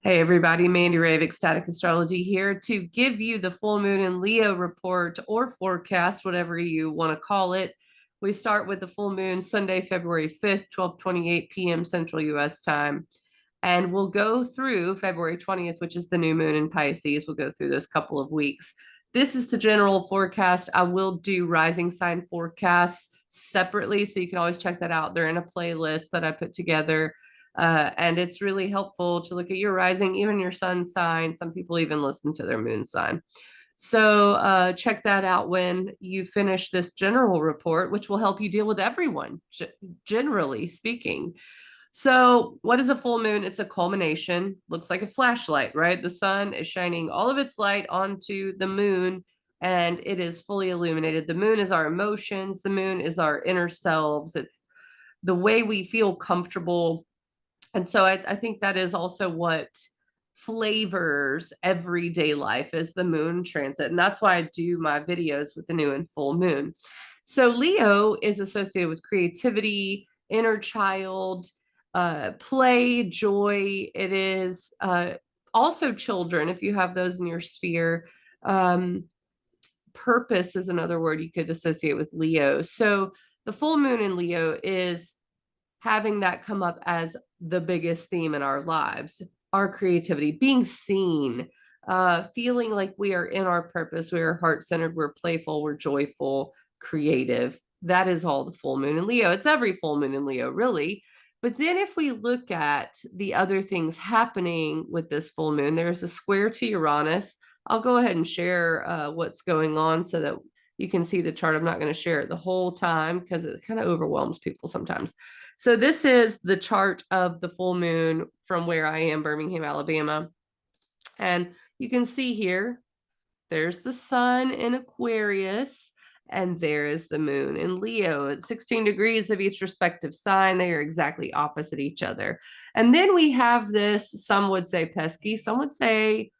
Hey everybody, Mandy Ray of Ecstatic Astrology here to give you the full moon in Leo report or forecast, whatever you want to call it. We start with the full moon Sunday, February 5th, 12:28 p.m. Central US time. And we'll go through February 20th, which is the new moon in Pisces. We'll go through this couple of weeks. This is the general forecast. I will do rising sign forecasts separately, so you can always check that out. They're in a playlist that I put together. And it's really helpful to look at your rising, even your sun sign. Some people even listen to their moon sign. So check that out when you finish this general report, which will help you deal with everyone, generally speaking. So, what is a full moon? It's a culmination, looks like a flashlight, right? The sun is shining all of its light onto the moon and it is fully illuminated. The moon is our emotions, the moon is our inner selves, it's the way we feel comfortable. And so, I think that is also what flavors everyday life is the moon transit. And that's why I do my videos with the new and full moon. So, Leo is associated with creativity, inner child, play, joy. It is also children, if you have those in your sphere. Um, Purpose is another word you could associate with Leo. So the full moon in Leo is having that come up as the biggest theme in our lives, our creativity, being seen, feeling like we are in our purpose, we are heart centered, we're playful, we're joyful, creative. That is all the full moon in Leo. It's every full moon in Leo, really. But then if we look at the other things happening with this full moon, there's a square to Uranus. I'll go ahead and share what's going on so that you can see the chart. I'm not going to share it the whole time because it kind of overwhelms people sometimes. So this is the chart of the full moon from where I am, Birmingham, Alabama. And you can see here, there's the sun in Aquarius, and there is the moon in Leo at 16 degrees of each respective sign. They are exactly opposite each other. And then we have this, some would say pesky, some would say,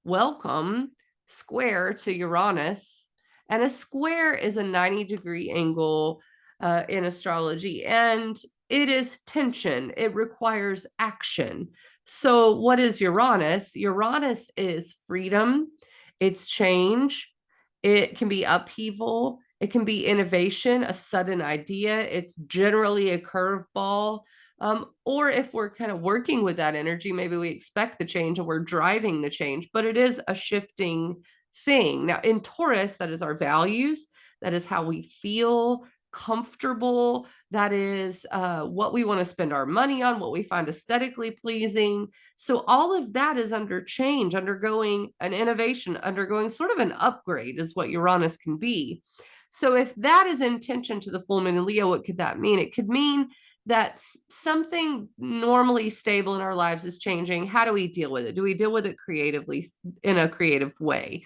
welcome square to Uranus. And a square is a 90-degree angle in astrology, and it is tension. It requires action. So, what is Uranus? Uranus is freedom, it's change, it can be upheaval, it can be innovation, a sudden idea, it's generally a curveball. Or if we're kind of working with that energy, maybe we expect the change and we're driving the change, but it is a shifting thing. Now, in Taurus, that is our values, that is how we feel comfortable, that is what we want to spend our money on, what we find aesthetically pleasing. So all of that is under change, undergoing an innovation, undergoing sort of an upgrade is what Uranus can be. So if that is intention to the full moon in Leo, what could that mean? It could mean that something normally stable in our lives is changing. How do we deal with it? Do we deal with it creatively in a creative way?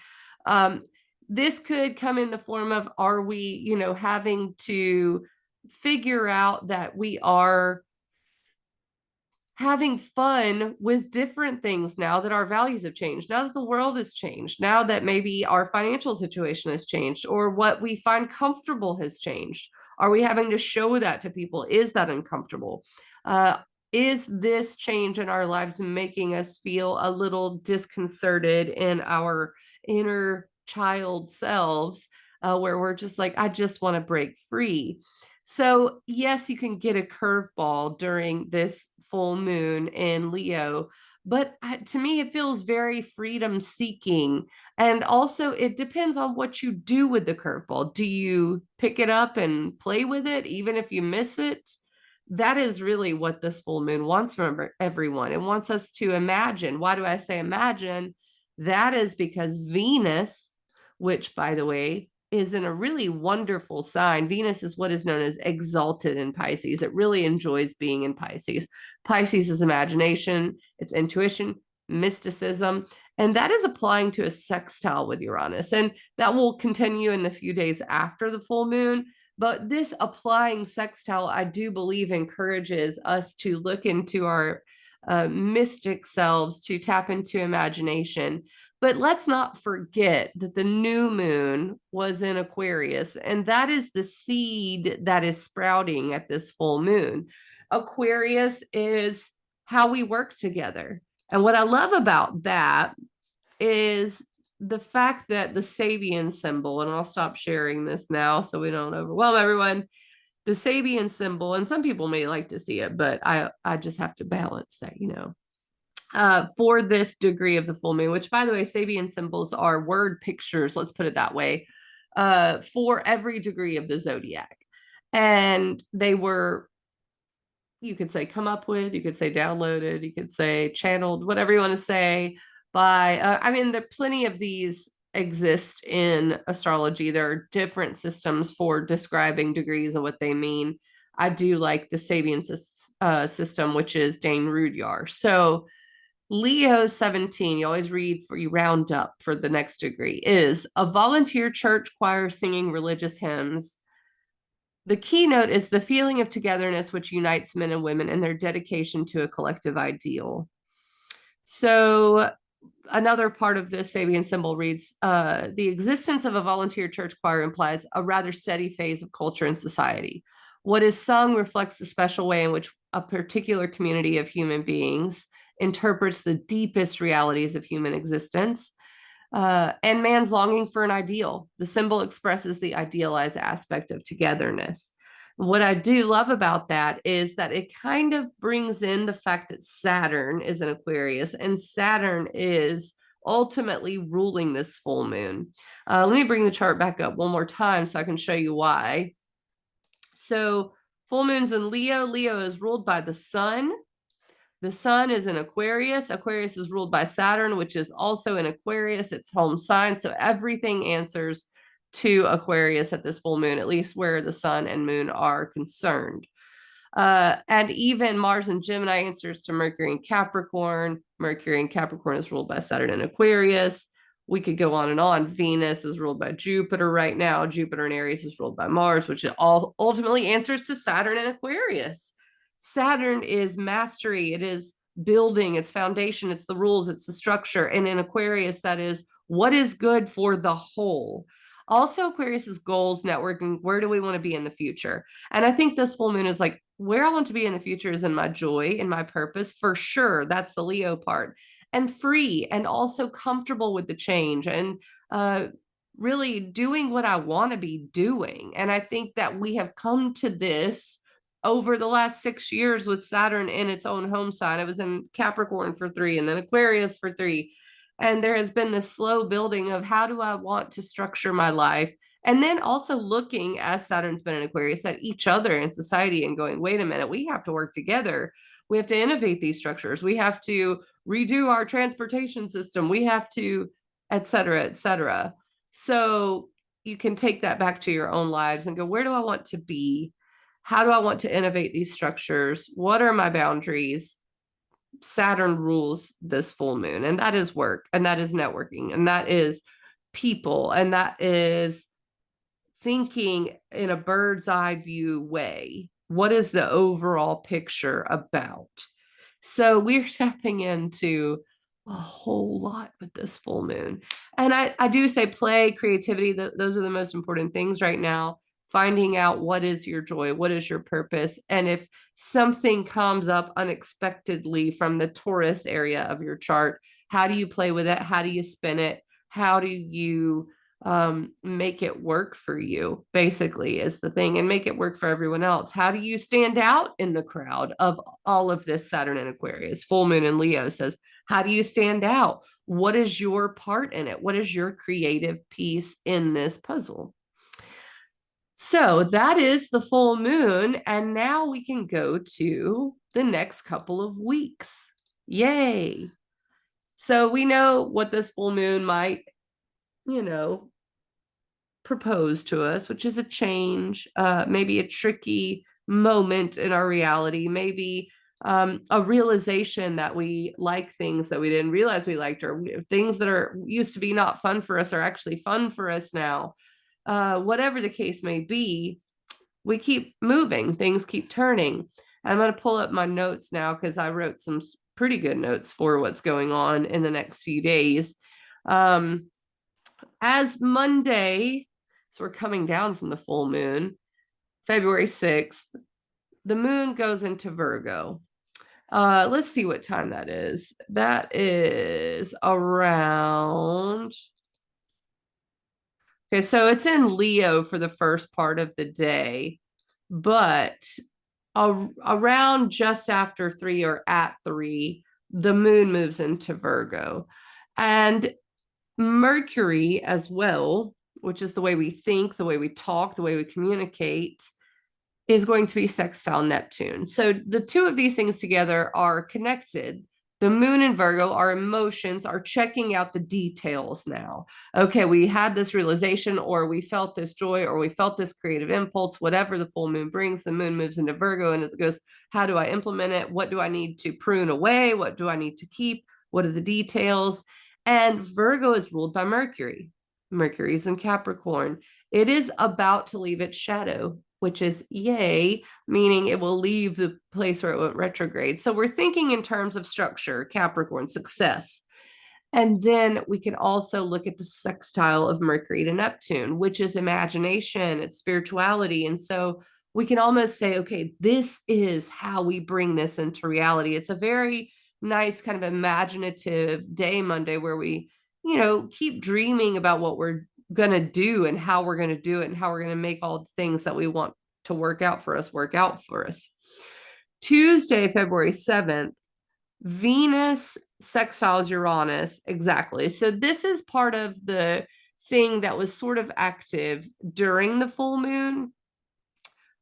This could come in the form of, are we, having to figure out that we are having fun with different things now that our values have changed, now that the world has changed, now that maybe our financial situation has changed, or what we find comfortable has changed. Are we having to show that to people? Is that uncomfortable? Is this change in our lives making us feel a little disconcerted in our inner child selves, where we're just like, I just want to break free? So, yes, you can get a curveball during this full moon in Leo, but to me, it feels very freedom seeking. And also, it depends on what you do with the curveball. Do you pick it up and play with it, even if you miss it? That is really what this full moon wants from everyone. It wants us to imagine. Why do I say imagine? That is because Venus, which, by the way, is in a really wonderful sign. Venus is what is known as exalted in Pisces. It really enjoys being in Pisces. Pisces is imagination, it's intuition, mysticism, and that is applying to a sextile with Uranus. And that will continue in the few days after the full moon. But this applying sextile, I do believe, encourages us to look into our mystic selves, to tap into imagination. But let's not forget that the new moon was in Aquarius, and that is the seed that is sprouting at this full moon. Aquarius is how we work together. And what I love about that is the fact that the Sabian symbol, and I'll stop sharing this now so we don't overwhelm everyone. The Sabian symbol, and some people may like to see it, but I just have to balance that, for this degree of the full moon, which, by the way, Sabian symbols are word pictures, let's put it that way, for every degree of the zodiac. And they were, you could say, come up with, you could say downloaded, you could say channeled, whatever you want to say, by, I mean, there are plenty of these exist in astrology. There are different systems for describing degrees and what they mean. I do like the Sabian system, which is Dane Rudyard. So Leo 17, you always read for you round up for the next degree, is a volunteer church choir singing religious hymns. The keynote is the feeling of togetherness which unites men and women in their dedication to a collective ideal. So another part of this Sabian symbol reads, the existence of a volunteer church choir implies a rather steady phase of culture and society. What is sung reflects the special way in which a particular community of human beings interprets the deepest realities of human existence, and man's longing for an ideal. The symbol expresses the idealized aspect of togetherness. What I do love about that is that it kind of brings in the fact that Saturn is an Aquarius, and Saturn is ultimately ruling this full moon. Let me bring the chart back up one more time so I can show you why. So full moon's in Leo. Leo is ruled by the sun. The sun is in Aquarius. Aquarius is ruled by Saturn, which is also in Aquarius, its home sign. So everything answers to Aquarius at this full moon, at least where the sun and moon are concerned. And even Mars and Gemini answers to Mercury and Capricorn. Mercury and Capricorn is ruled by Saturn and Aquarius. We could go on and on. Venus is ruled by Jupiter right now. Jupiter in Aries is ruled by Mars, which all ultimately answers to Saturn and Aquarius. Saturn is mastery. It is building, it's foundation, it's the rules, it's the structure. And in Aquarius, that is what is good for the whole. Also, Aquarius's goals, networking, where do we want to be in the future? And I think this full moon is like, where I want to be in the future is in my joy, in my purpose, for sure. That's the Leo part. And free and also comfortable with the change and really doing what I want to be doing. And I think that we have come to this over the last 6 years with Saturn in its own home sign. It was in Capricorn for 3 and then Aquarius for 3. And there has been this slow building of how do I want to structure my life? And then also looking, as Saturn's been in Aquarius, at each other in society and going, wait a minute, we have to work together. We have to innovate these structures. We have to redo our transportation system. We have to, et cetera, et cetera. So you can take that back to your own lives and go, where do I want to be? How do I want to innovate these structures? What are my boundaries? Saturn rules this full moon, and that is work, and that is networking, and that is people, and that is thinking in a bird's eye view way. What is the overall picture about? So we're tapping into a whole lot with this full moon. And I do say play, creativity, those are the most important things right now. Finding out what is your joy, what is your purpose. And if something comes up unexpectedly from the Taurus area of your chart, how do you play with it? How do you spin it? How do you make it work for you, basically, is the thing, and make it work for everyone else. How do you stand out in the crowd of all of this Saturn and Aquarius? Full moon in Leo says, how do you stand out? What is your part in it? What is your creative piece in this puzzle? So that is the full moon. And now we can go to the next couple of weeks. Yay. So we know what this full moon might, propose to us, which is a change, maybe a tricky moment in our reality, maybe a realization that we like things that we didn't realize we liked, or things that are used to be not fun for us are actually fun for us now. Whatever the case may be, we keep moving, things keep turning. I'm going to pull up my notes now because I wrote some pretty good notes for what's going on in the next few days. As Monday, so we're coming down from the full moon, February 6th, the moon goes into Virgo. Let's see what time that is. That is around. Okay, so it's in Leo for the first part of the day, but around just after 3 or at 3, the moon moves into Virgo. And Mercury as well, which is the way we think, the way we talk, the way we communicate, is going to be sextile Neptune. So the two of these things together are connected. The moon in Virgo, our emotions are checking out the details now. Okay, we had this realization, or we felt this joy, or we felt this creative impulse, whatever the full moon brings. The moon moves into Virgo and it goes, how do I implement it? What do I need to prune away? What do I need to keep? What are the details? And Virgo is ruled by Mercury. Mercury's in Capricorn. It is about to leave its shadow, which is yay, meaning it will leave the place where it went retrograde. So we're thinking in terms of structure, Capricorn, success. And then we can also look at the sextile of Mercury to Neptune, which is imagination, it's spirituality. And so we can almost say, okay, this is how we bring this into reality. It's a very nice kind of imaginative day, Monday, where we, keep dreaming about what we're going to do and how we're going to do it and how we're going to make all the things that we want to work out for us work out for us. Tuesday, February 7th, Venus sextiles Uranus. Exactly. So this is part of the thing that was sort of active during the full moon.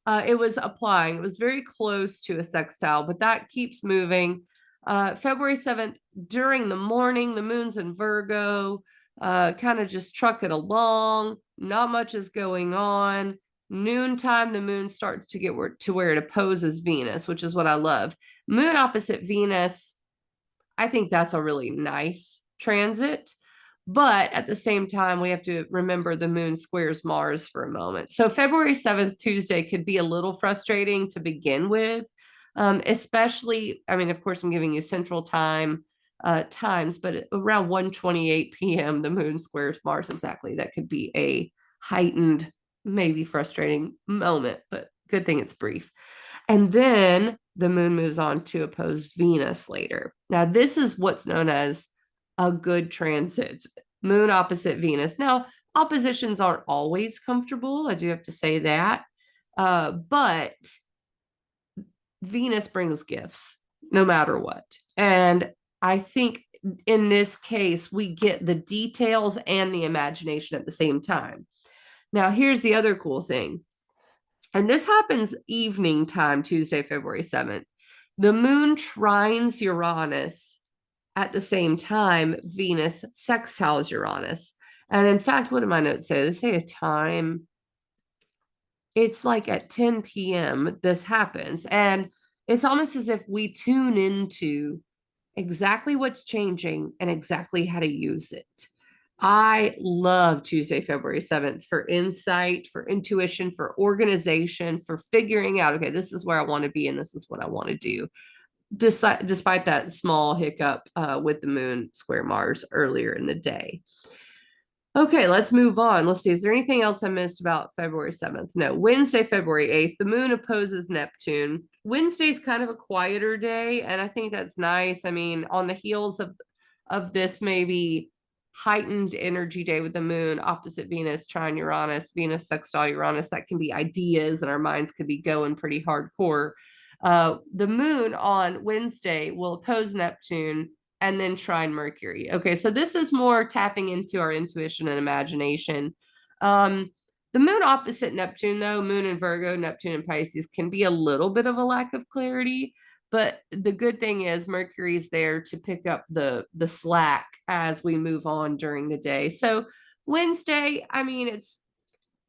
It was applying. It was very close to a sextile, but that keeps moving. February 7th, during the morning, the moon's in Virgo, kind of just truck it along. Not much is going on. Noontime, the moon starts to get to where it opposes Venus, which is what I love. Moon opposite Venus, I think that's a really nice transit. But at the same time, we have to remember the moon squares Mars for a moment. So February 7th, Tuesday, could be a little frustrating to begin with, especially, I mean, of course, I'm giving you central time times, but around 1:28 p.m., the moon squares Mars exactly. That could be a heightened, maybe frustrating moment, but good thing it's brief. And then the moon moves on to oppose Venus later. Now, this is what's known as a good transit, moon opposite Venus. Now, oppositions aren't always comfortable. I do have to say that. But Venus brings gifts no matter what. And I think in this case, we get the details and the imagination at the same time. Now, here's the other cool thing. And this happens evening time, Tuesday, February 7th. The moon trines Uranus at the same time, Venus sextiles Uranus. And in fact, what do my notes say? They say a time. It's like at 10 p.m. this happens. And it's almost as if we tune into exactly what's changing and exactly how to use it. I love Tuesday, February 7th for insight, for intuition, for organization, for figuring out, okay, this is where I want to be and this is what I want to do. Despite that small hiccup with the moon square Mars earlier in the day. Okay, let's move on. Let's see. Is there anything else I missed about February 7th? No. Wednesday, February 8th, the moon opposes Neptune. Wednesday's kind of a quieter day, and I think that's nice. I mean, on the heels of this maybe heightened energy day with the moon opposite Venus, trine Uranus, Venus sextile Uranus, that can be ideas and our minds could be going pretty hardcore. The moon on Wednesday will oppose Neptune and then trine Mercury. Okay, so this is more tapping into our intuition and imagination. The moon opposite Neptune, though, moon in Virgo, Neptune in Pisces, can be a little bit of a lack of clarity. But the good thing is Mercury's there to pick up the slack as we move on during the day. So Wednesday, I mean,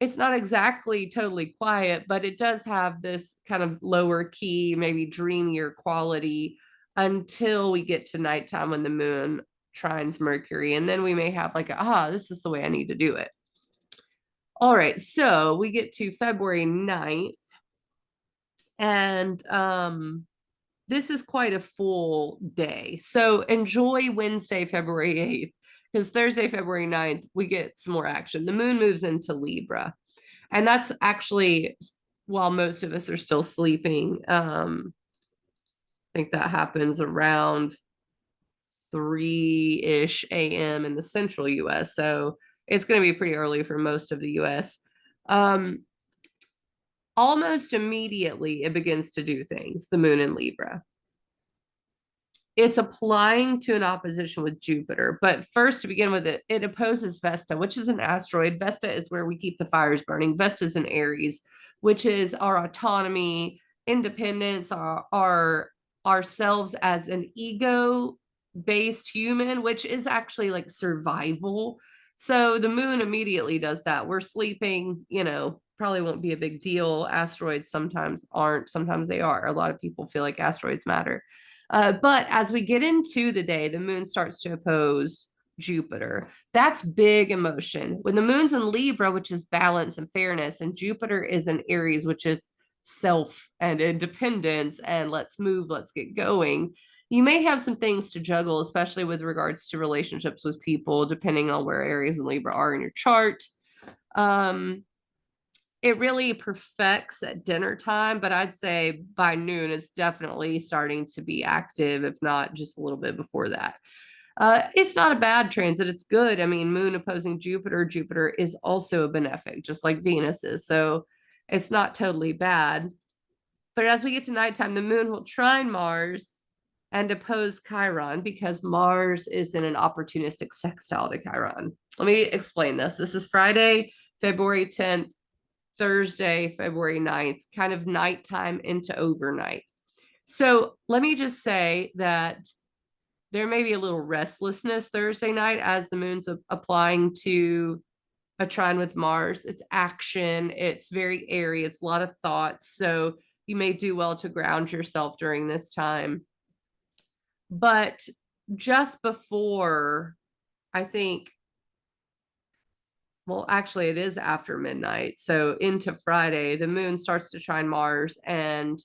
it's not exactly totally quiet, but it does have this kind of lower key, maybe dreamier quality until we get to nighttime when the moon trines Mercury. And then we may have like, this is the way I need to do it. All right, so we get to February 9th. And this is quite a full day. So enjoy Wednesday, February 8th, because Thursday, February 9th, we get some more action. The moon moves into Libra. And that's actually while most of us are still sleeping. I think that happens around 3-ish a.m. in the central US. So it's going to be pretty early for most of the US. Almost immediately, it begins to do things, the moon in Libra. It's applying to an opposition with Jupiter. But first, to begin with, it opposes Vesta, which is an asteroid. Vesta is where we keep the fires burning. Vesta is in Aries, which is our autonomy, independence, our ourselves as an ego based human, which is actually like survival. So the moon immediately does that. We're sleeping, probably won't be a big deal. Asteroids sometimes aren't, sometimes they are. A lot of people feel like asteroids matter. But as we get into the day, the moon starts to oppose Jupiter. That's big emotion. When the moon's in Libra, which is balance and fairness, and Jupiter is in Aries, which is self and independence and let's move, let's get going. You may have some things to juggle, especially with regards to relationships with people, depending on where Aries and Libra are in your chart. It really perfects at dinner time, but I'd say by noon, it's definitely starting to be active, if not just a little bit before that. It's not a bad transit. It's good. I mean, moon opposing Jupiter. Jupiter is also a benefic, just like Venus is. So it's not totally bad. But as we get to nighttime, the moon will trine Mars and oppose Chiron because Mars is in an opportunistic sextile to Chiron. Let me explain this. This is Friday, February 10th, Thursday, February 9th, kind of nighttime into overnight. So let me just say that there may be a little restlessness Thursday night as the moon's applying to a trine with Mars. It's action, it's very airy, it's a lot of thoughts. So you may do well to ground yourself during this time. But just before, I think, well, actually, it is after midnight. So into Friday, the moon starts to trine Mars and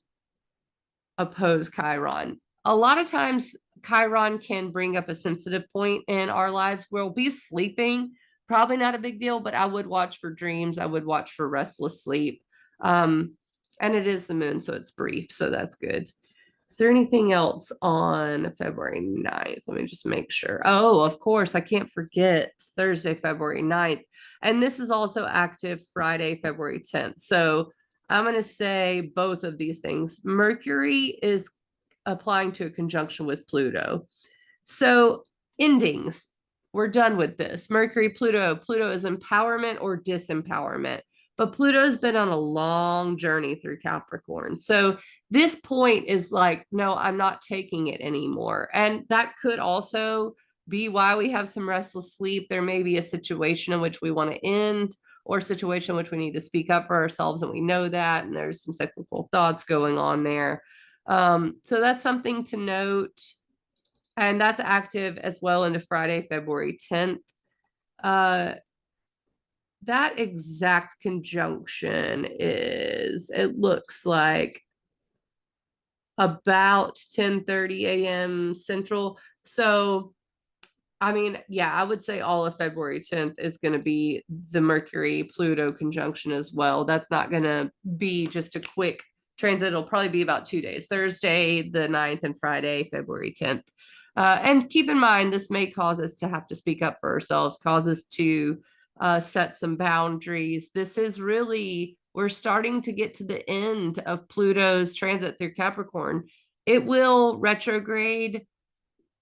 oppose Chiron. A lot of times, Chiron can bring up a sensitive point in our lives. We'll be sleeping, probably not a big deal, but I would watch for dreams. I would watch for restless sleep. And it is the moon, so it's brief. So that's good. Is there anything else on February 9th? Let me just make sure. Oh, of course, I can't forget Thursday, February 9th. And this is also active Friday, February 10th. So I'm going to say both of these things. Mercury is applying to a conjunction with Pluto. So endings, we're done with this. Mercury, Pluto is empowerment or disempowerment. But Pluto's been on a long journey through Capricorn. So this point is like, no, I'm not taking it anymore. And that could also be why we have some restless sleep. There may be a situation in which we want to end or a situation in which we need to speak up for ourselves. And we know that. And there's some cyclical thoughts going on there. So that's something to note. And that's active as well into Friday, February 10th. That exact conjunction is, it looks like about 10:30 a.m. Central. So, I mean, yeah, I would say all of February 10th is going to be the Mercury Pluto conjunction as well. That's not going to be just a quick transit. It'll probably be about 2 days, Thursday, the 9th, and Friday, February 10th. And keep in mind, this may cause us to have to speak up for ourselves, cause us to set some boundaries. This is really, we're starting to get to the end of Pluto's transit through Capricorn. It will retrograde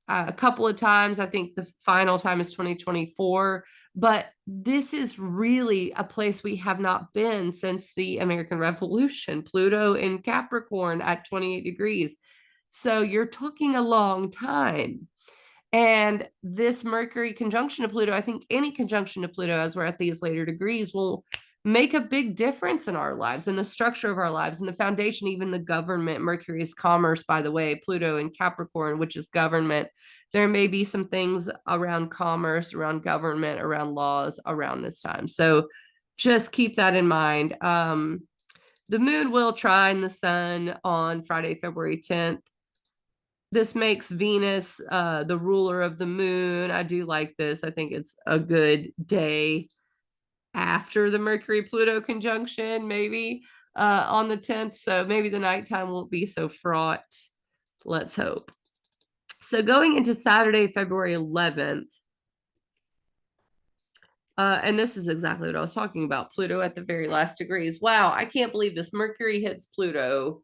a couple of times. I think the final time is 2024. But this is really a place we have not been since the American Revolution. Pluto in Capricorn at 28 degrees. So you're talking a long time. And this Mercury conjunction to Pluto, I think any conjunction to Pluto as we're at these later degrees will make a big difference in our lives and the structure of our lives and the foundation, even the government. Mercury is commerce, by the way, Pluto in Capricorn, which is government. There may be some things around commerce, around government, around laws around this time. So just keep that in mind. The moon will trine the sun on Friday, February 10th. This makes Venus the ruler of the moon. I do like this. I think it's a good day after the Mercury-Pluto conjunction, maybe on the 10th. So maybe the nighttime won't be so fraught. Let's hope. So going into Saturday, February 11th, and this is exactly what I was talking about. Pluto at the very last degrees. Wow, I can't believe this. Mercury hits Pluto.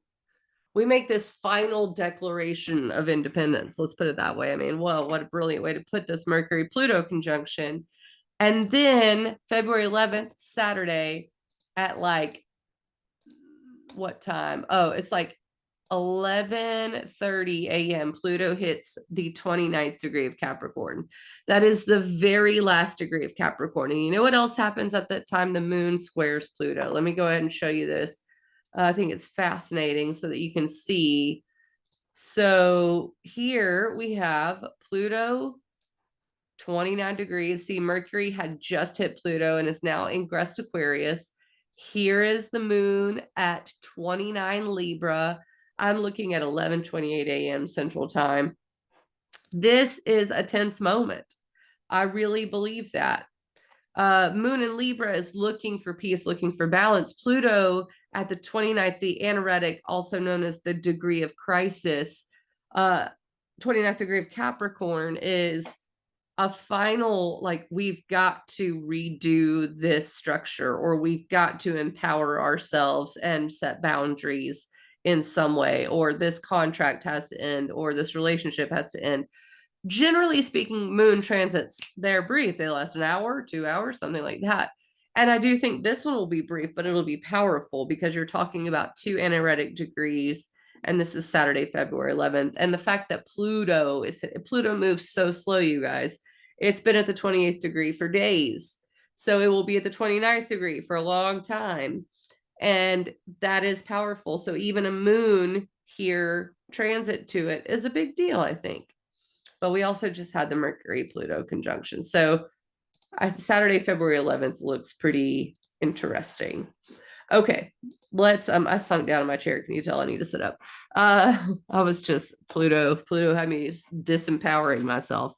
We make this final declaration of independence. Let's put it that way. I mean, whoa, what a brilliant way to put this Mercury-Pluto conjunction. And then February 11th, Saturday, at like what time? Oh, it's like 11:30 a.m. Pluto hits the 29th degree of Capricorn. That is the very last degree of Capricorn. And you know what else happens at that time? The moon squares Pluto. Let me go ahead and show you this. I think it's fascinating so that you can see. So here we have Pluto 29 degrees. See, Mercury had just hit Pluto and is now ingressed Aquarius. Here is the moon at 29 Libra. I'm looking at 11:28 a.m. Central Time. This is a tense moment. I really believe that. Moon in Libra is looking for peace, looking for balance. Pluto at the 29th, the anaretic, also known as the degree of crisis, 29th degree of Capricorn is a final, like, we've got to redo this structure, or we've got to empower ourselves and set boundaries in some way, or this contract has to end, or this relationship has to end. Generally speaking, moon transits, they're brief. They last an hour, 2 hours, something like that. And I do think this one will be brief, but it'll be powerful because you're talking about 2 anaretic degrees. And this is Saturday, February 11th. And the fact that Pluto moves so slow, you guys, it's been at the 28th degree for days. So it will be at the 29th degree for a long time. And that is powerful. So even a moon here transit to it is a big deal, I think. But we also just had the Mercury-Pluto conjunction. So Saturday, February 11th looks pretty interesting. Okay, let's, I sunk down in my chair. Can you tell I need to sit up? I was just, Pluto had me disempowering myself.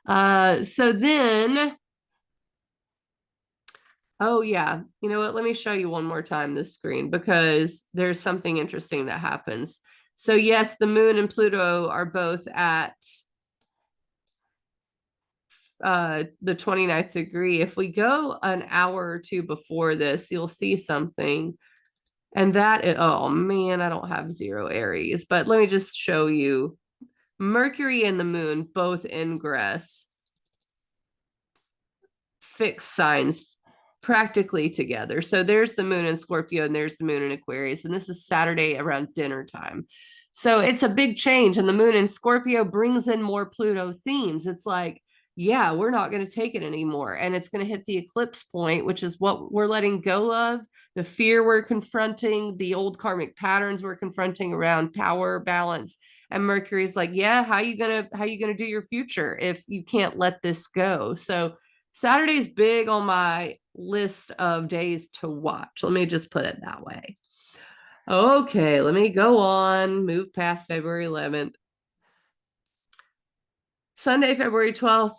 So then, oh yeah, you know what? Let me show you one more time this screen because there's something interesting that happens. So yes, the moon and Pluto are both at the 29th degree. If we go an hour or two before this, you'll see something. And that is, oh man, I don't have zero Aries, but let me just show you. Mercury and the moon both ingress fixed signs practically together. So there's the moon in Scorpio and there's the moon in Aquarius. And this is Saturday around dinner time. So it's a big change. And the moon in Scorpio brings in more Pluto themes. It's like, yeah, we're not going to take it anymore. And it's going to hit the eclipse point, which is what we're letting go of, the fear we're confronting, the old karmic patterns we're confronting around power, balance. And Mercury's like, yeah, how you gonna do your future if you can't let this go? So Saturday's big on my list of days to watch. Let me just put it that way. Okay, let me go on, move past February 11th. Sunday, February 12th.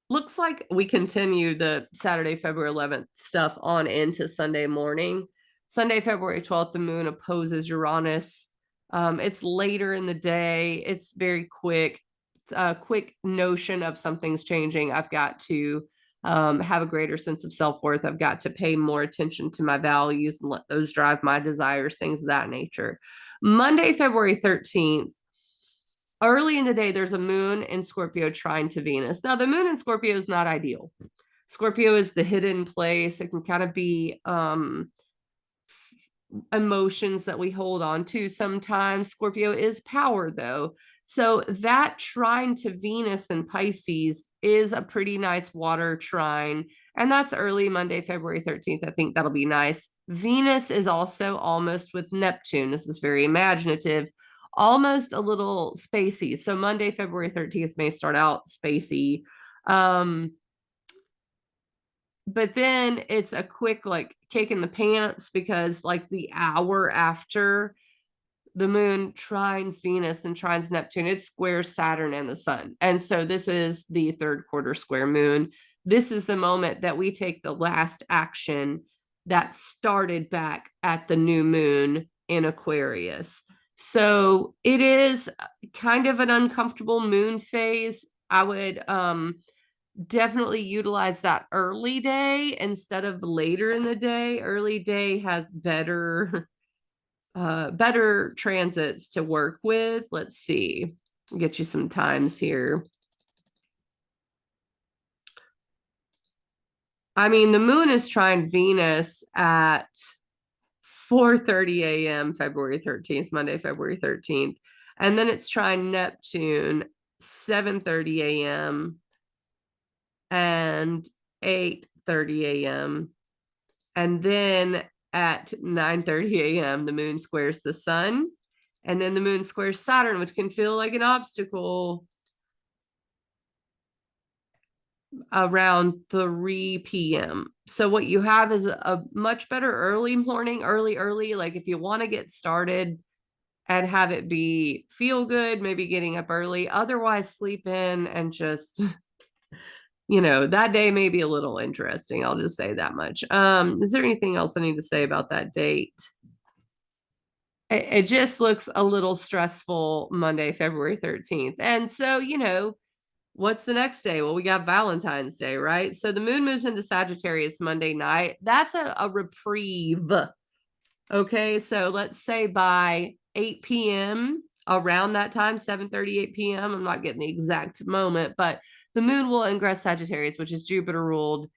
Looks like we continue the Saturday, February 11th stuff on into Sunday morning. Sunday, February 12th, the moon opposes Uranus. It's later in the day. It's very quick. Quick notion of something's changing. I've got to have a greater sense of self-worth. I've got to pay more attention to my values and let those drive my desires, things of that nature. Monday, February 13th, early in the day, there's a moon in Scorpio trine to Venus. Now, the moon in Scorpio is not ideal. Scorpio is the hidden place. It can kind of be emotions that we hold on to sometimes. Scorpio is power, though. So that trine to Venus and Pisces is a pretty nice water trine. And that's early Monday, February 13th. I think that'll be nice. Venus is also almost with Neptune. This is very imaginative, almost a little spacey. So Monday, February 13th may start out spacey. But then it's a quick like kick in the pants because like the hour after the moon trines Venus and trines Neptune, it squares Saturn and the sun. And so this is the third quarter square moon. This is the moment that we take the last action that started back at the new moon in Aquarius. So it is kind of an uncomfortable moon phase. I would definitely utilize that early day instead of later in the day. Early day has better transits to work with. Let's see. Get you some times here. I mean, the moon is trine Venus at 4:30 a.m. February 13th, Monday, February 13th. And then it's trine Neptune 7:30 a.m. and 8:30 a.m. And then at 9:30 a.m., the moon squares the sun. And then the moon squares Saturn, which can feel like an obstacle around 3 p.m. So what you have is a much better early morning, early, like if you want to get started and have it be feel good, maybe getting up early. Otherwise, sleep in and just, that day may be a little interesting. I'll just say that much. Is there anything else I need to say about that date? It just looks a little stressful Monday, February 13th. And so, what's the next day? Well, we got Valentine's Day, right? So the moon moves into Sagittarius Monday night. That's a reprieve. Okay, so let's say by 8 p.m., around that time, 7:30, 8 p.m. I'm not getting the exact moment, but the moon will ingress Sagittarius, which is Jupiter ruled,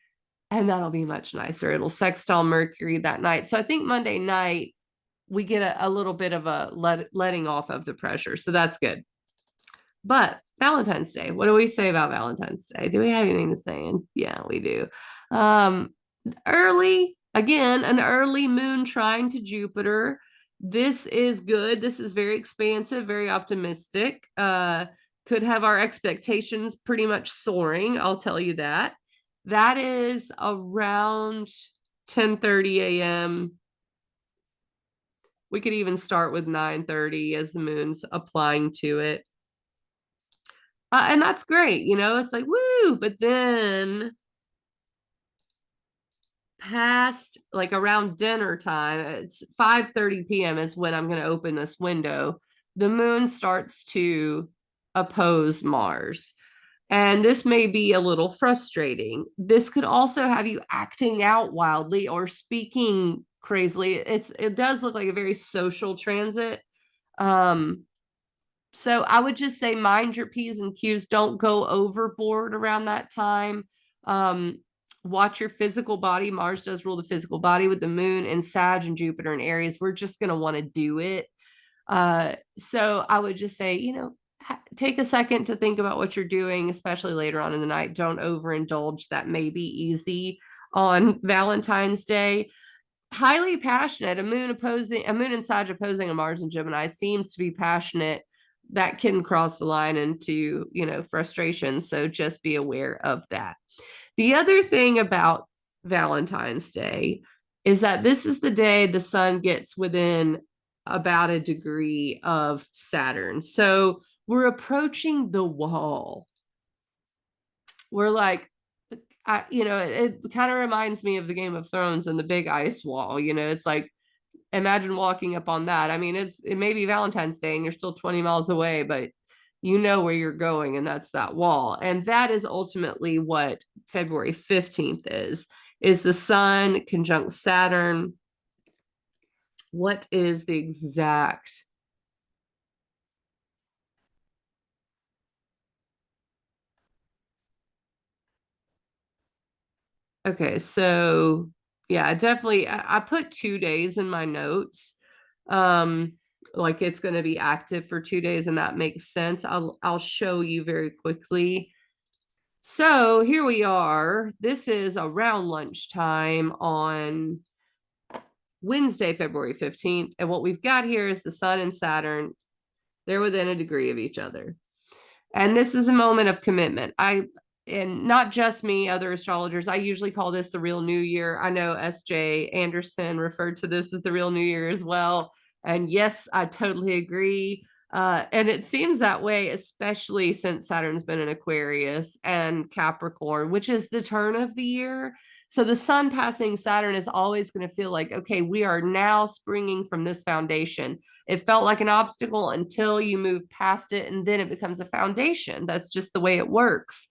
and that'll be much nicer. It'll sextile Mercury that night. So I think Monday night we get a little bit of a letting off of the pressure. So that's good. But Valentine's Day, what do we say about Valentine's Day? Do we have anything to say? Yeah, we do. Um, early, again, an early moon trine to Jupiter. This is good. This is very expansive, very optimistic. Could have our expectations pretty much soaring, I'll tell you that. That is around 10:30 a.m. We could even start with 9:30 as the moon's applying to it. And that's great, it's like, woo, but then past like around dinner time, it's 5:30 p.m. is when I'm going to open this window. The moon starts to oppose Mars. And this may be a little frustrating. This could also have you acting out wildly or speaking crazily. It does look like a very social transit. Um, So I would just say mind your P's and Q's. Don't go overboard around that time. Um, watch your physical body. Mars does rule the physical body with the moon and Sag and Jupiter and Aries. We're just going to want to do it. So I would just say, take a second to think about what you're doing, especially later on in the night. Don't overindulge. That may be easy on Valentine's Day. Highly passionate. A moon and Sag opposing a Mars and Gemini seems to be passionate. That can cross the line into, frustration. So just be aware of that. The other thing about Valentine's Day is that this is the day the sun gets within about a degree of Saturn. So we're approaching the wall. We're like, it kind of reminds me of the Game of Thrones and the big ice wall. It's like, imagine walking up on that. I mean, it may be Valentine's Day and you're still 20 miles away, but you know where you're going, and that's that wall. And that is ultimately what February 15th is the sun conjunct Saturn. What is the exact? Okay, so yeah, definitely. I put 2 days in my notes. Um, like it's going to be active for 2 days, and that makes sense. I'll show you very quickly. So here we are. This is around lunchtime on Wednesday, February 15th. And what we've got here is the sun and Saturn. They're within a degree of each other. And this is a moment of commitment. And not just me, other astrologers, I usually call this the real new year. I know S.J. Anderson referred to this as the real new year as well. And yes, I totally agree. And it seems that way, especially since Saturn's been in Aquarius and Capricorn, which is the turn of the year. So the sun passing Saturn is always going to feel like, okay, we are now springing from this foundation. It felt like an obstacle until you move past it, and then it becomes a foundation. That's just the way it works.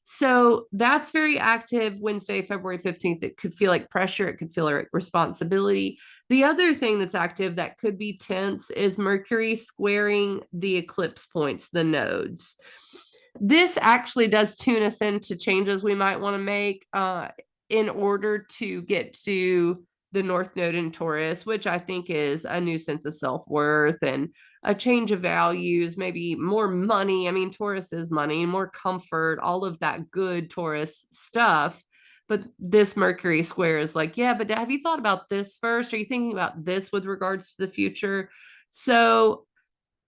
So that's very active Wednesday, February 15th. It could feel like pressure. It could feel like responsibility. The other thing that's active that could be tense is Mercury squaring the eclipse points, the nodes. This actually does tune us into changes we might want to make in order to get to the North Node in Taurus, which I think is a new sense of self-worth and a change of values, maybe more money. I mean, Taurus is money, more comfort, all of that good Taurus stuff. But this Mercury square is like, yeah, but have you thought about this first? Are you thinking about this with regards to the future? So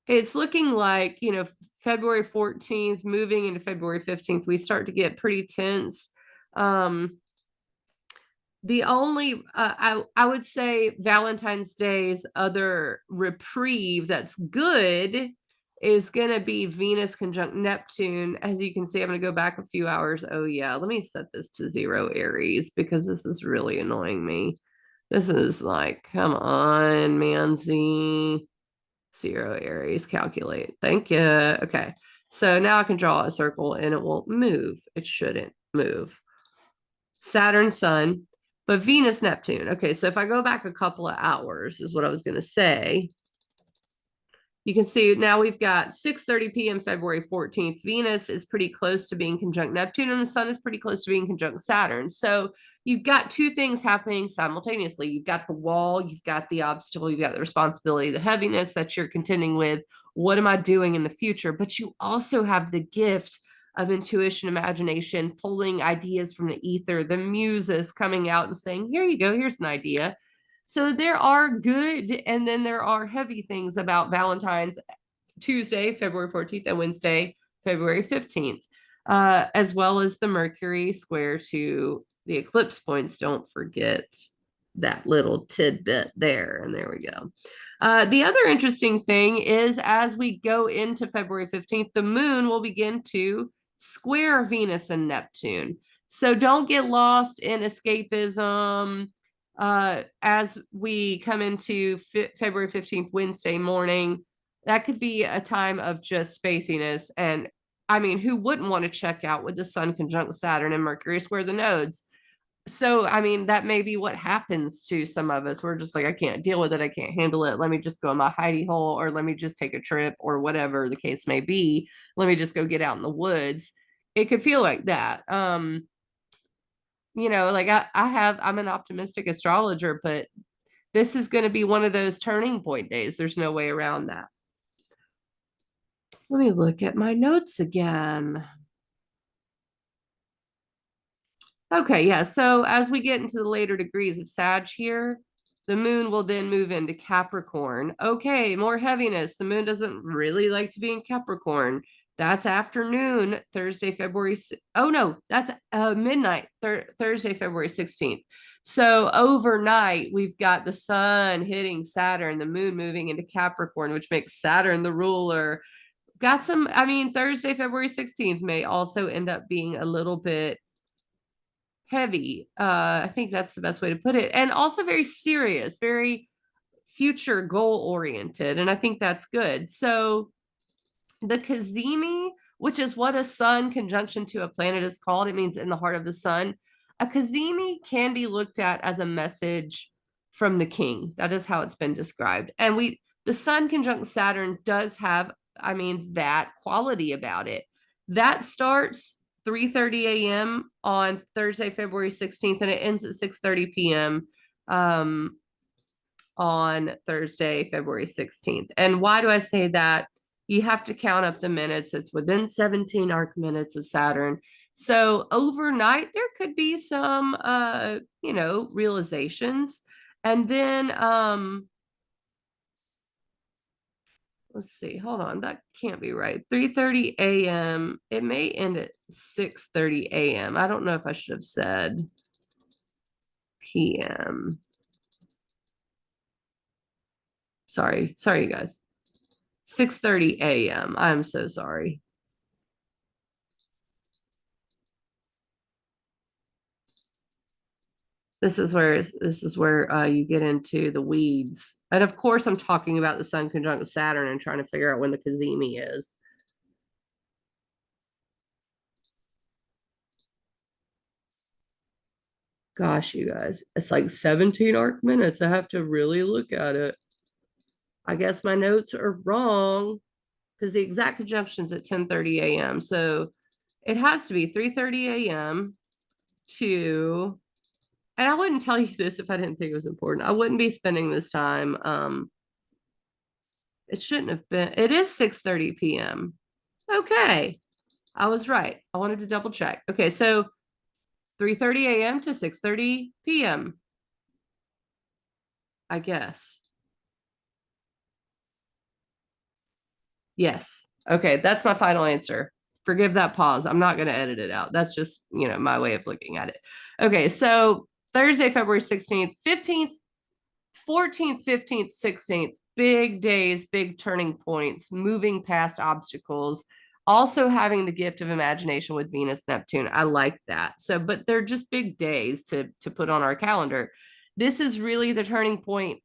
it's looking like, February 14th, moving into February 15th, we start to get pretty tense. The only I would say Valentine's Day's other reprieve that's good is going to be Venus conjunct Neptune. As you can see, I'm going to go back a few hours. Oh yeah, let me set this to 0 Aries because this is really annoying me. This is like, come on, Manzi. 0 Aries, calculate. Thank you. Okay. So now I can draw a circle and it won't move. It shouldn't move. Saturn, Sun, but Venus, Neptune. Okay. So if I go back a couple of hours, is what I was going to say. You can see now we've got 6:30 p.m. February 14th. Venus is pretty close to being conjunct Neptune, and the sun is pretty close to being conjunct Saturn. So you've got two things happening simultaneously. You've got the wall, you've got the obstacle, you've got the responsibility, the heaviness that you're contending with. What am I doing in the future? But you also have the gift of intuition, imagination, pulling ideas from the ether, the muses coming out and saying, here you go, here's an idea. So there are good and then there are heavy things about Valentine's Tuesday, February 14th, and Wednesday, February 15th, as well as the Mercury square to the eclipse points. Don't forget that little tidbit there. And there we go. The other interesting thing is as we go into February 15th, the moon will begin to square Venus and Neptune. So don't get lost in escapism as we come into February 15th, Wednesday morning. That could be a time of just spaciness. And I mean, who wouldn't want to check out with the sun conjunct Saturn and Mercury square the nodes? So, I mean, that may be what happens to some of us. We're just like, I can't deal with it. I can't handle it. Let me just go in my hidey hole, or let me just take a trip, or whatever the case may be. Let me just go get out in the woods. It could feel like that. Like I'm an optimistic astrologer, but this is going to be one of those turning point days. There's no way around that. Let me look at my notes again. Okay, yeah. So as we get into the later degrees of Sag here, the moon will then move into Capricorn. Okay, more heaviness. The moon doesn't really like to be in Capricorn. That's afternoon, Thursday, February. Oh no, that's midnight, Thursday, February 16th. So overnight, we've got the sun hitting Saturn, the moon moving into Capricorn, which makes Saturn the ruler. Got some, I mean, Thursday, February 16th may also end up being a little bit heavy. I think that's the best way to put it. And also very serious, very future goal oriented. And I think that's good. So the Cazimi, which is what a sun conjunction to a planet is called, it means in the heart of the sun. A Cazimi can be looked at as a message from the king. That is how it's been described. And the sun conjunct Saturn does have, I mean, that quality about it. That starts 3:30 a.m. on Thursday, February 16th, and it ends at 6:30 p.m. On Thursday, February 16th. And why do I say that? You have to count up the minutes. It's within 17 arc minutes of Saturn. So overnight, there could be some, realizations. And then, let's see, hold on, that can't be right. 3:30 a.m. It may end at 6:30 a.m. I don't know if I should have said p.m. Sorry, you guys. 6:30 a.m. I'm so sorry. This is where you get into the weeds. And of course, I'm talking about the Sun conjunct Saturn and trying to figure out when the Cazimi is. Gosh, you guys, it's like 17 arc minutes. I have to really look at it. I guess my notes are wrong because the exact conjunction's at 10:30 a.m. So it has to be 3:30 a.m. to, and I wouldn't tell you this if I didn't think it was important. I wouldn't be spending this time. It shouldn't have been. It is 6:30 p.m. Okay. I was right. I wanted to double check. Okay, so 3:30 a.m. to 6:30 p.m. I guess. Yes. Okay, that's my final answer. Forgive that pause. I'm not going to edit it out. That's just, my way of looking at it. Okay, so Thursday, February 16th, 15th, 14th, 15th, 16th, big days, big turning points, moving past obstacles, also having the gift of imagination with Venus, Neptune. I like that. So, but they're just big days to put on our calendar. This is really the turning point.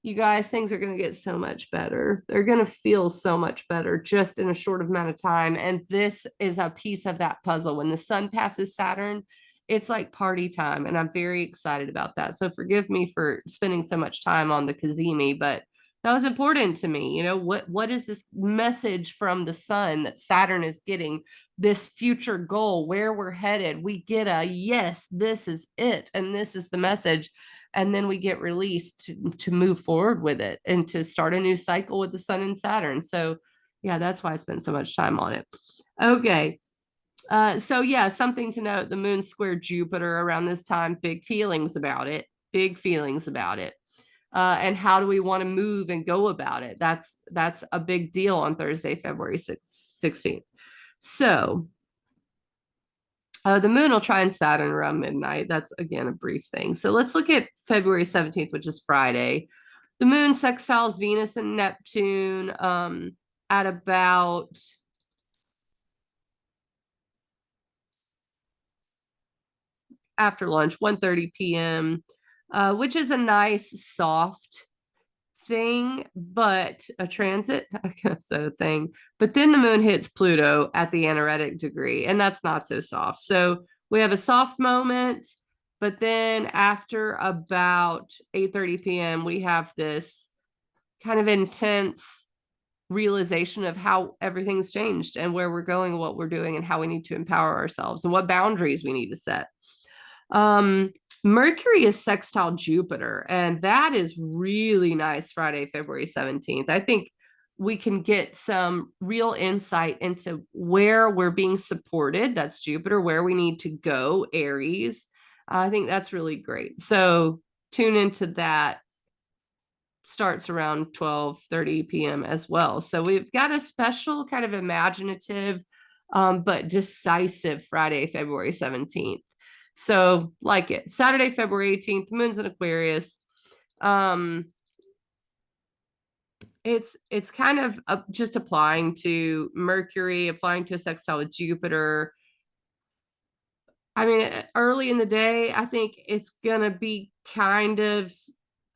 You guys, things are going to get so much better. They're going to feel so much better just in a short amount of time. And this is a piece of that puzzle. When the sun passes Saturn, it's like party time. And I'm very excited about that. So forgive me for spending so much time on the Kazemi, but that was important to me. What is this message from the sun that Saturn is getting, this future goal, where we're headed? We get a yes, this is it. And this is the message, and then we get released to move forward with it and to start a new cycle with the sun and Saturn. So yeah, that's why I spent so much time on it. Okay. So yeah, something to note, the moon squared Jupiter around this time. Big feelings about it. Big feelings about it. And how do we want to move and go about it? That's a big deal on Thursday, February 16th. So the moon will try and Saturn around midnight. That's again a brief thing. So let's look at February 17th, which is Friday. The moon sextiles Venus and Neptune at about after lunch, 1:30 p.m., which is a nice, soft thing, but a transit, I guess so thing. But then the moon hits Pluto at the anaretic degree, and that's not so soft. So we have a soft moment, but then after about 8:30 p.m., we have this kind of intense realization of how everything's changed and where we're going, what we're doing, and how we need to empower ourselves and what boundaries we need to set. Um, Mercury is sextile Jupiter, and that is really nice Friday, February 17th. I think we can get some real insight into where we're being supported. That's Jupiter, where we need to go, Aries. I think that's really great. So tune into that. Starts around 12:30 p.m. as well. So we've got a special kind of imaginative, but decisive Friday, February 17th. So like it. Saturday, February 18th, moon's in Aquarius. Um, it's kind of just applying to Mercury, applying to a sextile with Jupiter. I mean, early in the day, I think it's gonna be kind of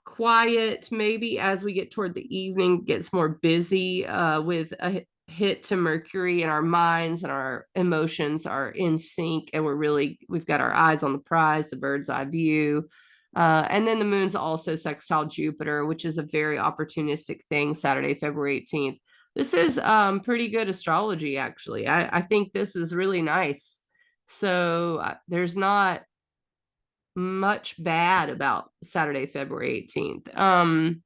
quiet. Maybe as we get toward the evening, gets more busy with a hit to Mercury, and our minds and our emotions are in sync, and we've got our eyes on the prize, the bird's eye view. And then the moon's also sextile Jupiter, which is a very opportunistic thing. Saturday, February 18th. This is pretty good astrology, actually. I think this is really nice. So there's not much bad about Saturday, February 18th.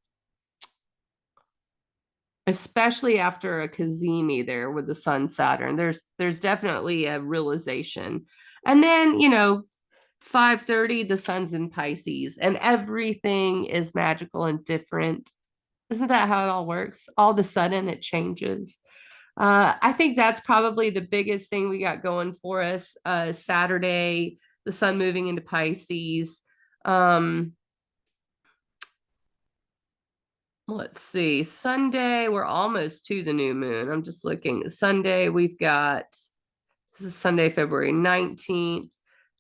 Especially after a Cazimi there with the Sun Saturn. There's definitely a realization. And then, 5:30, the sun's in Pisces, and everything is magical and different. Isn't that how it all works? All of a sudden it changes. I think that's probably the biggest thing we got going for us. Saturday, the sun moving into Pisces. Um, let's see. Sunday, we're almost to the new moon. I'm just looking. Sunday, we've got, this is Sunday, February 19th.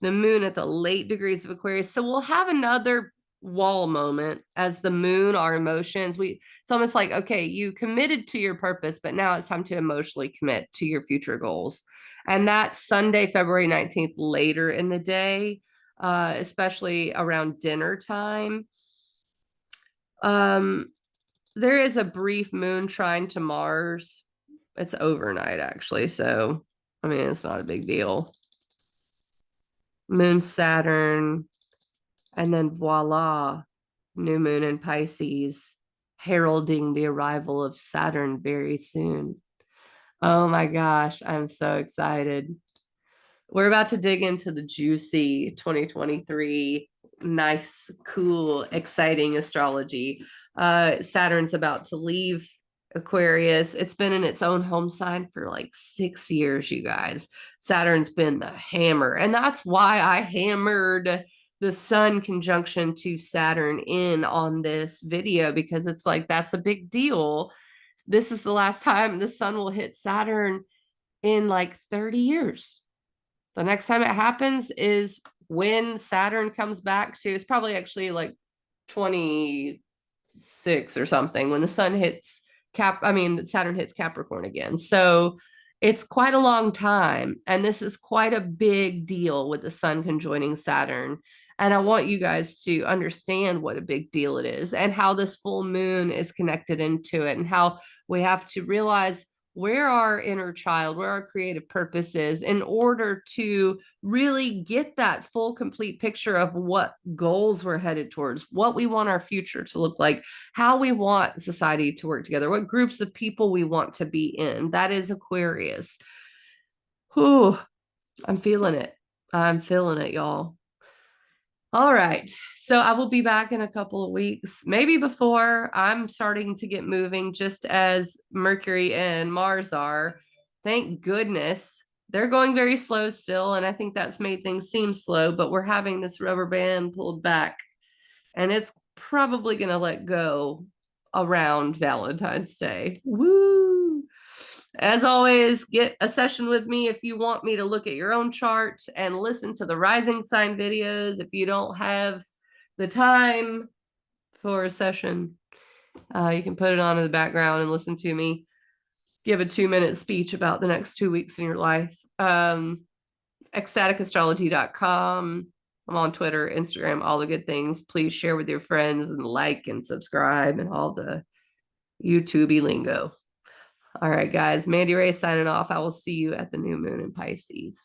the moon at the late degrees of Aquarius. So we'll have another wall moment as the moon, our emotions. It's almost like, okay, you committed to your purpose, but now it's time to emotionally commit to your future goals. And that's Sunday, February 19th, later in the day, especially around dinner time. There is a brief moon trine to Mars. It's overnight, actually. So, I mean, it's not a big deal. Moon, Saturn, and then voila, new moon in Pisces, heralding the arrival of Saturn very soon. Oh my gosh, I'm so excited. We're about to dig into the juicy 2023, nice, cool, exciting astrology. Saturn's about to leave Aquarius. It's been in its own home sign for like 6 years, you guys. Saturn's been the hammer. And that's why I hammered the Sun conjunction to Saturn in on this video, because it's like that's a big deal. This is the last time the Sun will hit Saturn in like 30 years. The next time it happens is when Saturn comes back to, it's probably actually like 26 or something, when the sun hits Saturn hits Capricorn again. So it's quite a long time. And this is quite a big deal with the sun conjoining Saturn. And I want you guys to understand what a big deal it is and how this full moon is connected into it, and how we have to realize where our inner child, where our creative purpose is, in order to really get that full, complete picture of what goals we're headed towards, what we want our future to look like, how we want society to work together, what groups of people we want to be in. That is Aquarius. Whew, I'm feeling it. I'm feeling it, y'all. All right. So I will be back in a couple of weeks, maybe before. I'm starting to get moving just as Mercury and Mars are. Thank goodness. They're going very slow still, and I think that's made things seem slow, but we're having this rubber band pulled back, and it's probably going to let go around Valentine's Day. Woo! As always, get a session with me if you want me to look at your own chart and listen to the rising sign videos. If you don't have the time for a session, you can put it on in the background and listen to me give a 2-minute speech about the next 2 weeks in your life. Ecstaticastrology.com. I'm on Twitter, Instagram, all the good things. Please share with your friends and like and subscribe and all the YouTube lingo. All right, guys. Mandy Ray signing off. I will see you at the new moon in Pisces.